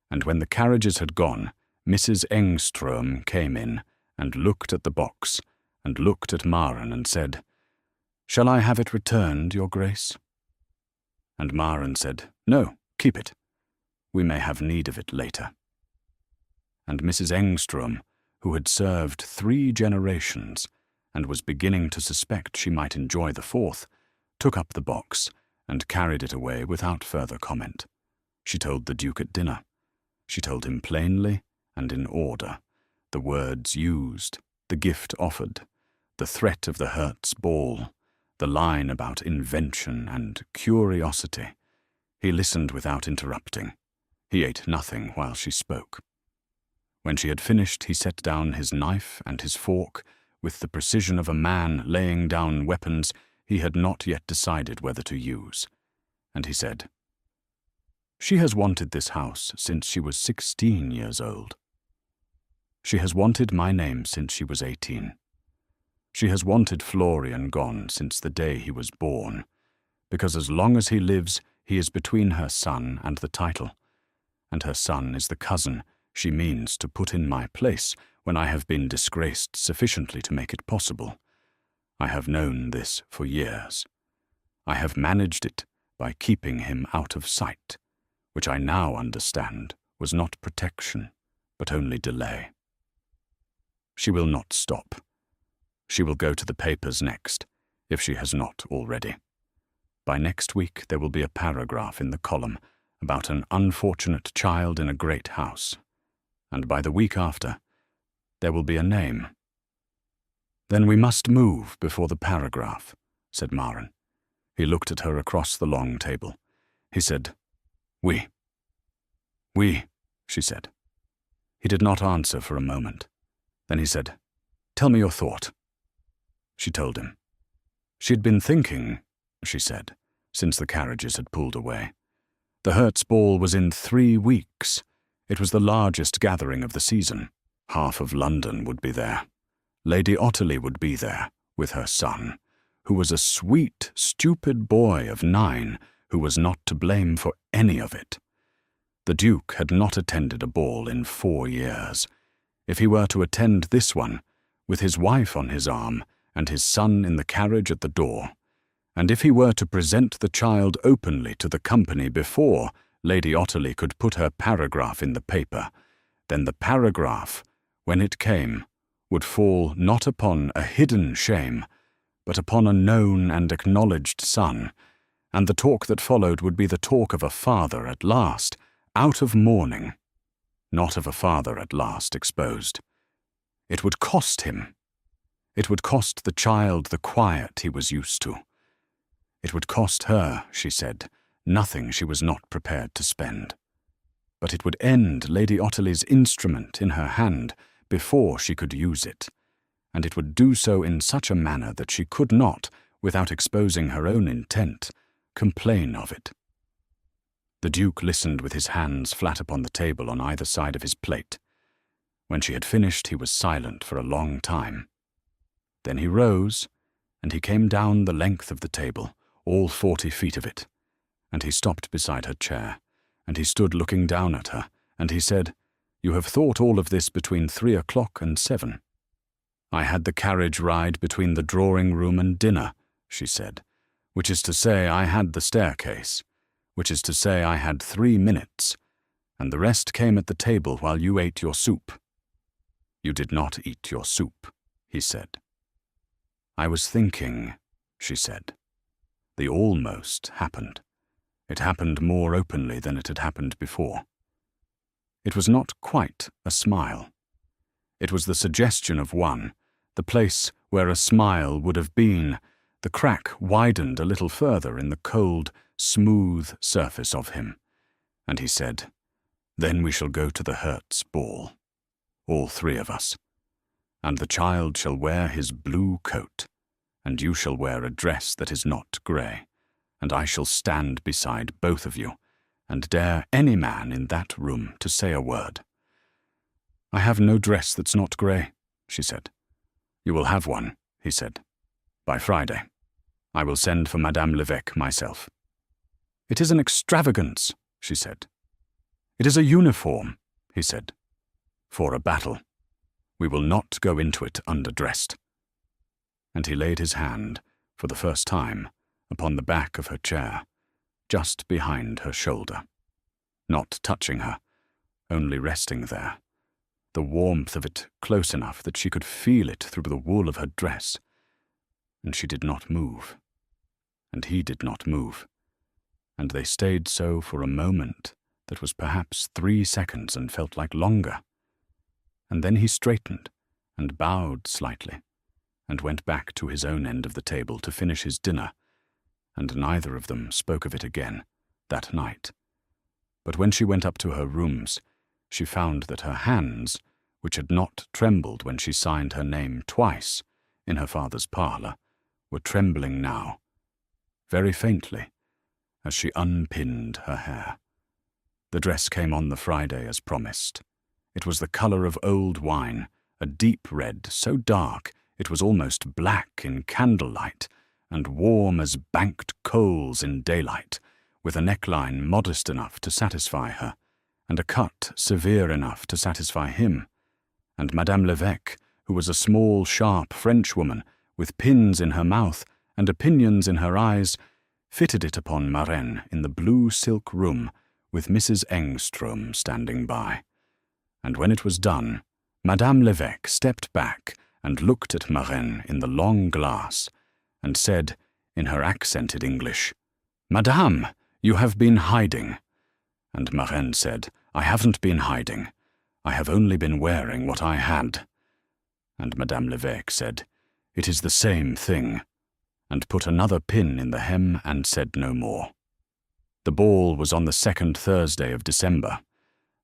S1: And when the carriages had gone, Mrs. Engström came in and looked at the box, and looked at Maren and said, "Shall I have it returned, Your Grace?" And Maren said, "No, keep it. We may have need of it later." And Mrs. Engström, who had served 3 generations and was beginning to suspect she might enjoy the 4th, took up the box and carried it away without further comment. She told the Duke at dinner. She told him plainly and in order, the words used, the gift offered, the threat of the Hertz ball, the line about invention and curiosity. He listened without interrupting. He ate nothing while she spoke. When she had finished, he set down his knife and his fork with the precision of a man laying down weapons he had not yet decided whether to use. And he said, "She has wanted this house since she was 16 years old. She has wanted my name since she was 18. She has wanted Florian gone since the day he was born, because as long as he lives, he is between her son and the title, and her son is the cousin she means to put in my place when I have been disgraced sufficiently to make it possible. I have known this for years. I have managed it by keeping him out of sight, which I now understand was not protection, but only delay. She will not stop. She will go to the papers next, if she has not already. By next week there will be a paragraph in the column about an unfortunate child in a great house, and by the week after, there will be a name. Then we must move before the paragraph, said Maren. He looked at her across the long table. He said, "Oui." "Oui," she said. He did not answer for a moment. Then he said, "Tell me your thought." She told him. She had been thinking, she said, since the carriages had pulled away. The Hertz ball was in 3 weeks. It was the largest gathering of the season. Half of London would be there. Lady Otterley would be there, with her son, who was a sweet, stupid boy of 9, who was not to blame for any of it. The Duke had not attended a ball in 4 years. If he were to attend this one, with his wife on his arm and his son in the carriage at the door, and if he were to present the child openly to the company before Lady Otterley could put her paragraph in the paper, then the paragraph, when it came, would fall not upon a hidden shame, but upon a known and acknowledged son, and the talk that followed would be the talk of a father at last, out of mourning, not of a father at last exposed. It would cost him. It would cost the child the quiet he was used to. It would cost her, she said, nothing she was not prepared to spend. But it would end Lady Otterley's instrument in her hand before she could use it, and it would do so in such a manner that she could not, without exposing her own intent, complain of it. The Duke listened with his hands flat upon the table on either side of his plate. When she had finished, he was silent for a long time. Then he rose, and he came down the length of the table, all 40 feet of it, and he stopped beside her chair, and he stood looking down at her, and he said, "You have thought all of this between 3 o'clock and 7. I had the carriage ride between the drawing-room and dinner," she said, "which is to say I had the staircase, which is to say I had 3 minutes, and the rest came at the table while you ate your soup. "You did not eat your soup," he said. "I was thinking," she said. The almost happened. It happened more openly than it had happened before. It was not quite a smile. It was the suggestion of one, the place where a smile would have been. The crack widened a little further in the cold, smooth surface of him, and he said, "Then we shall go to the Hertz ball, all three of us, and the child shall wear his blue coat, and you shall wear a dress that is not grey, and I shall stand beside both of you, and dare any man in that room to say a word." "I have no dress that's not grey," she said. "You will have one," he said, "by Friday. I will send for Madame Levesque myself." "It is an extravagance," she said. "It is a uniform," he said, "for a battle. We will not go into it underdressed." And he laid his hand, for the first time, upon the back of her chair, just behind her shoulder, not touching her, only resting there, the warmth of it close enough that she could feel it through the wool of her dress. And she did not move, and he did not move, and they stayed so for a moment that was perhaps 3 seconds and felt like longer. And then he straightened and bowed slightly, and went back to his own end of the table to finish his dinner, and neither of them spoke of it again that night. But when she went up to her rooms, she found that her hands, which had not trembled when she signed her name twice in her father's parlour, were trembling now, very faintly, as she unpinned her hair. The dress came on the Friday as promised. It was the colour of old wine, a deep red, so dark it was almost black in candlelight, and warm as banked coals in daylight, with a neckline modest enough to satisfy her, and a cut severe enough to satisfy him. And Madame Levesque, who was a small, sharp Frenchwoman, with pins in her mouth and opinions in her eyes, fitted it upon Marraine in the blue silk room, with Mrs. Engström standing by. And when it was done, Madame Levesque stepped back and looked at Marraine in the long glass, and said, in her accented English, "Madame, you have been hiding." And Marraine said, "I haven't been hiding. I have only been wearing what I had." And Madame Levesque said, "It is the same thing," and put another pin in the hem and said no more. The ball was on the 2nd Thursday of December.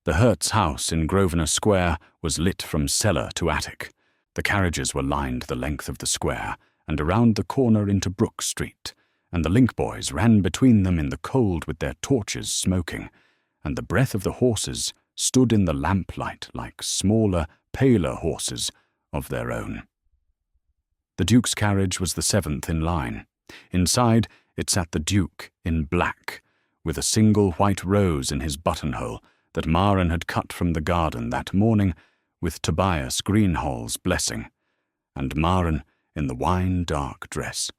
S1: The Hertz house in Grosvenor Square was lit from cellar to attic. The carriages were lined the length of the square and around the corner into Brook Street, and the link boys ran between them in the cold with their torches smoking, and the breath of the horses stood in the lamplight like smaller, paler horses of their own. The Duke's carriage was the 7th in line. Inside it sat the Duke in black, with a single white rose in his buttonhole that Marraine had cut from the garden that morning with Tobias Greenhall's blessing, and Marraine in the wine-dark dress,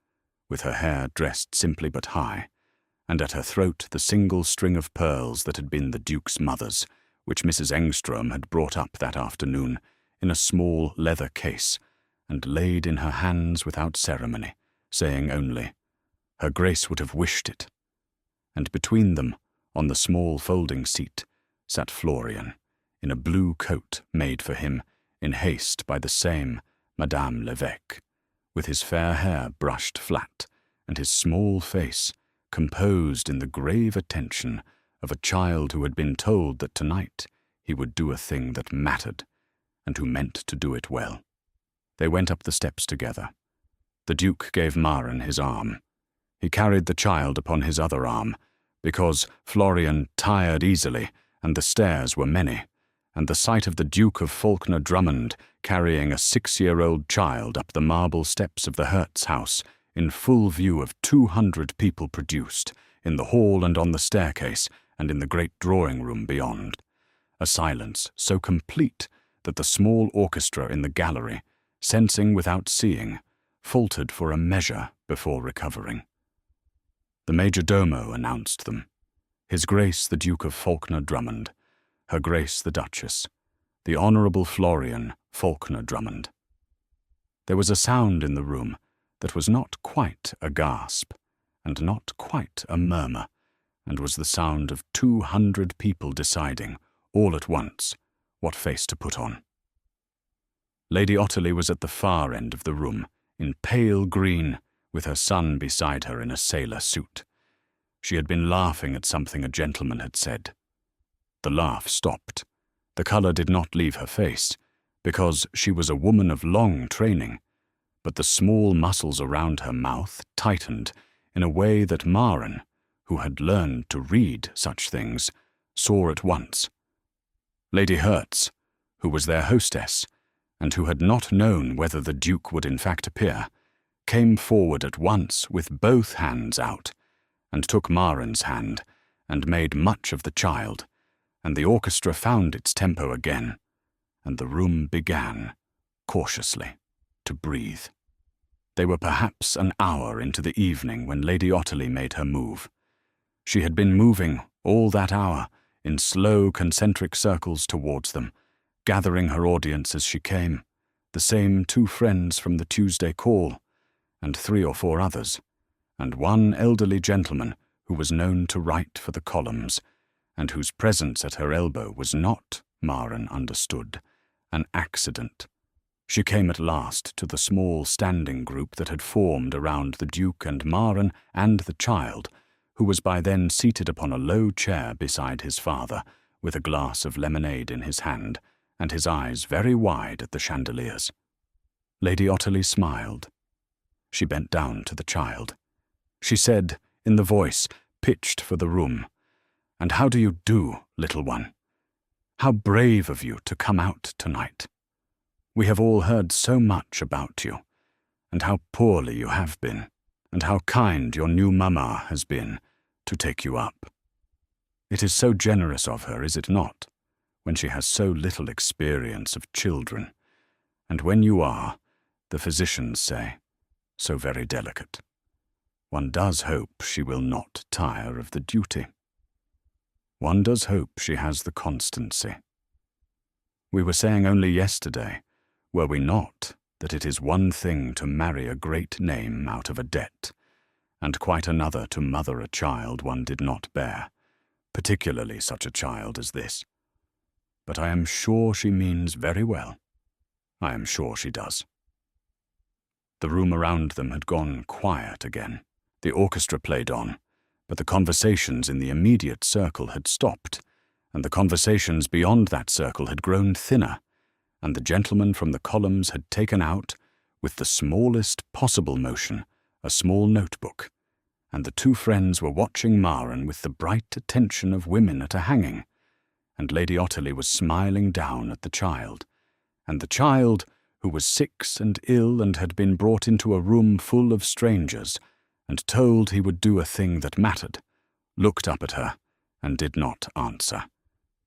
S1: with her hair dressed simply but high, and at her throat the single string of pearls that had been the Duke's mother's, which Mrs. Engström had brought up that afternoon in a small leather case, and laid in her hands without ceremony, saying only, "Her Grace would have wished it." And between them, on the small folding seat, sat Florian, in a blue coat made for him in haste by the same Madame Levesque, with his fair hair brushed flat, and his small face composed in the grave attention of a child who had been told that tonight he would do a thing that mattered, and who meant to do it well. They went up the steps together. The Duke gave Marraine his arm. He carried the child upon his other arm, because Florian tired easily, and the stairs were many, and the sight of the Duke of Falkner Drummond carrying a 6-year-old child up the marble steps of the Hertz house in full view of 200 people produced, in the hall and on the staircase, and in the great drawing-room beyond. A silence so complete that the small orchestra in the gallery, sensing without seeing, faltered for a measure before recovering. The major domo announced them. His Grace the Duke of Falkner Drummond, Her Grace the Duchess, the Honourable Florian Faulkner Drummond. There was a sound in the room that was not quite a gasp, and not quite a murmur, and was the sound of 200 people deciding, all at once, what face to put on. Lady Otterley was at the far end of the room, in pale green, with her son beside her in a sailor suit. She had been laughing at something a gentleman had said. The laugh stopped. The colour did not leave her face, because she was a woman of long training, but the small muscles around her mouth tightened in a way that Maren, who had learned to read such things, saw at once. Lady Hertz, who was their hostess, and who had not known whether the Duke would in fact appear, came forward at once with both hands out, and took Maren's hand, and made much of the child, and the orchestra found its tempo again, and the room began, cautiously, to breathe. They were perhaps an hour into the evening when Lady Otterley made her move. She had been moving all that hour in slow concentric circles towards them, gathering her audience as she came, the same 2 friends from the Tuesday call, and 3 or 4 others, and one elderly gentleman who was known to write for the columns, and whose presence at her elbow was not, Maren understood, an accident. She came at last to the small standing group that had formed around the Duke and Maren and the child, who was by then seated upon a low chair beside his father, with a glass of lemonade in his hand, and his eyes very wide at the chandeliers. Lady Otterley smiled. She bent down to the child. She said, in the voice pitched for the room, "And how do you do, little one? How brave of you to come out tonight. We have all heard so much about you, and how poorly you have been, and how kind your new mamma has been to take you up. It is so generous of her, is it not, when she has so little experience of children, and when you are, the physicians say, so very delicate. One does hope she will not tire of the duty. One does hope she has the constancy. We were saying only yesterday, were we not, that it is one thing to marry a great name out of a debt, and quite another to mother a child one did not bear, particularly such a child as this. But I am sure she means very well. I am sure she does." The room around them had gone quiet again. The orchestra played on, but the conversations in the immediate circle had stopped, and the conversations beyond that circle had grown thinner, and the gentleman from the columns had taken out, with the smallest possible motion, a small notebook, and the 2 friends were watching Maren with the bright attention of women at a hanging, and Lady Otterley was smiling down at the child, and the child, who was 6 and ill and had been brought into a room full of strangers, and told he would do a thing that mattered, looked up at her and did not answer,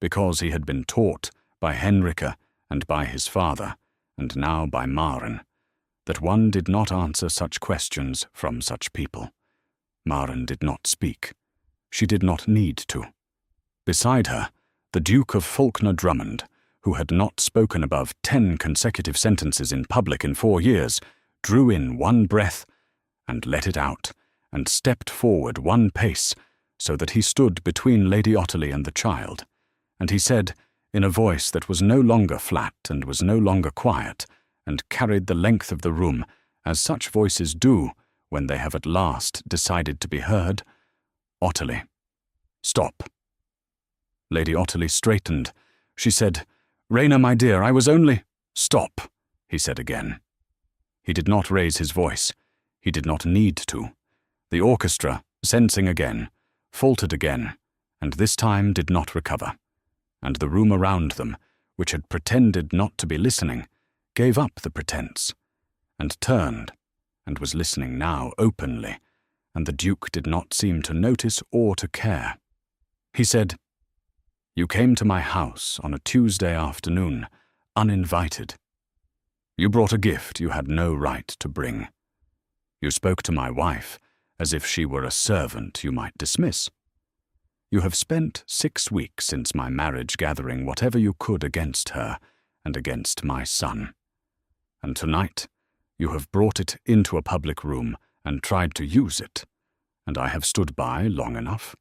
S1: because he had been taught by Henrika and by his father, and now by Maren, that one did not answer such questions from such people. Maren did not speak. She did not need to. Beside her, the Duke of Faulkner Drummond, who had not spoken above 10 consecutive sentences in public in 4 years, drew in one breath and let it out, and stepped forward 1 pace, so that he stood between Lady Otterley and the child, and he said, in a voice that was no longer flat and was no longer quiet, and carried the length of the room, as such voices do when they have at last decided to be heard, "Otterley, stop." Lady Otterley straightened. She said, "Raina, my dear, I was only—" "Stop," he said again. He did not raise his voice. He did not need to. The orchestra, sensing again, faltered again, and this time did not recover, and the room around them, which had pretended not to be listening, gave up the pretense, and turned, and was listening now openly, and the Duke did not seem to notice or to care. He said, "You came to my house on a Tuesday afternoon, uninvited. You brought a gift you had no right to bring. You spoke to my wife as if she were a servant you might dismiss. You have spent 6 weeks since my marriage gathering whatever you could against her and against my son. And tonight you have brought it into a public room and tried to use it, and I have stood by long enough.